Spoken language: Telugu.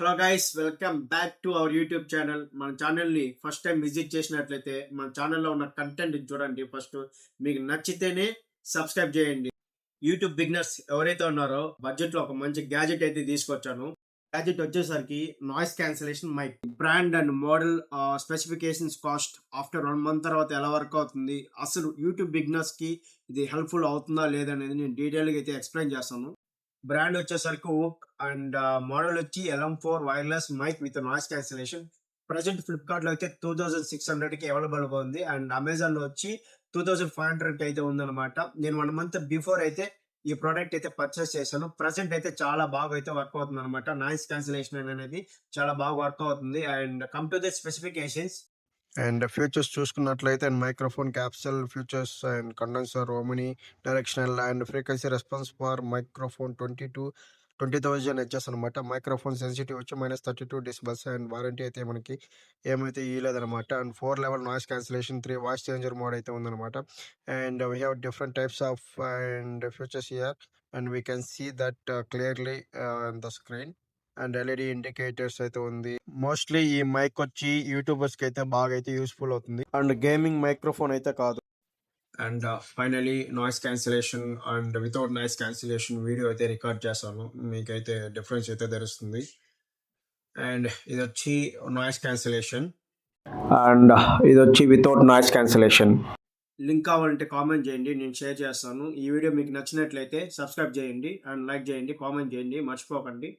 Hello guys, welcome back to our YouTube channel. మన ఛానల్ని ఫస్ట్ టైం విజిట్ చేసినట్లయితే మన ఛానల్లో ఉన్న కంటెంట్ చూడండి. ఫస్ట్ మీకు నచ్చితేనే సబ్స్క్రైబ్ చేయండి. యూట్యూబ్ బిగినర్స్ ఎవరైతే ఉన్నారో బడ్జెట్లో ఒక మంచి గ్యాజెట్ అయితే తీసుకొచ్చాను. గ్యాజెట్ వచ్చేసరికి noise cancellation mic. Brand and model, specifications, cost after 1 month తర్వాత ఎలా వర్క్ అవుతుంది, అసలు యూట్యూబ్ బిగినర్స్కి ఇది హెల్ప్ఫుల్ అవుతుందా లేదనేది నేను డీటెయిల్గా అయితే ఎక్స్ప్లెయిన్ చేస్తాను. బ్రాండ్ వచ్చేసరికి ఓక్ అండ్ మోడల్ వచ్చి LM4 wireless mic with noise cancellation. Present ఫ్లిప్కార్ట్లో అయితే 2600కి అవైలబుల్గా ఉంది అండ్ అమెజాన్లో వచ్చి 2500కి అయితే ఉందన్నమాట. నేను 1 month బిఫోర్ అయితే ఈ ప్రోడక్ట్ అయితే పర్చేస్ చేశాను. ప్రజెంట్ అయితే చాలా బాగా అయితే వర్క్ అవుతుంది అనమాట. నాయిస్ క్యాన్సిలేషన్ అనేది చాలా బాగా వర్క్ అవుతుంది. And come to the specifications and futures చూసుకున్నట్లయితే and microphone capsule futures and condenser omni directional and frequency response for microphone 20,000 H S అనమాట. మైక్రోఫోన్ సెన్సిటివ్ వచ్చి -32 డెసిబల్స్ అండ్ వారంటీ అయితే మనకి ఏమైతే ఇవ్వలేదనమాట. And 4 level noise cancellation, 3 voice changer mode అయితే ఉందన్నమాట. And we have different types of and futures here and we can see that clearly on the screen. And LED indicators అయితే ఉంది. మోస్ట్లీ ఈ మైక్ వచ్చి యూట్యూబర్స్ కి అయితే బాగా అయితే యూస్ఫుల్ అవుతుంది అండ్ గేమింగ్ మైక్రోఫోన్ అయితే కాదు. And finally noise cancellation and without noise cancellation video అయితే రికార్డ్ చేస్తాను, మీకైతే డిఫరెన్స్ అయితే తెలుస్తుంది. అండ్ ఇది వచ్చి నాయిస్ క్యాన్సిలేషన్ అండ్ ఇది వచ్చి వితౌట్ నాయిస్ క్యాన్సిలేషన్. లింక్ కావాలంటే కామెంట్ చేయండి, నేను షేర్ చేస్తాను. ఈ వీడియో మీకు నచ్చినట్లయితే సబ్స్క్రైబ్ చేయండి అండ్ లైక్ చేయండి, కామెంట్ చేయండి, మర్చిపోకండి.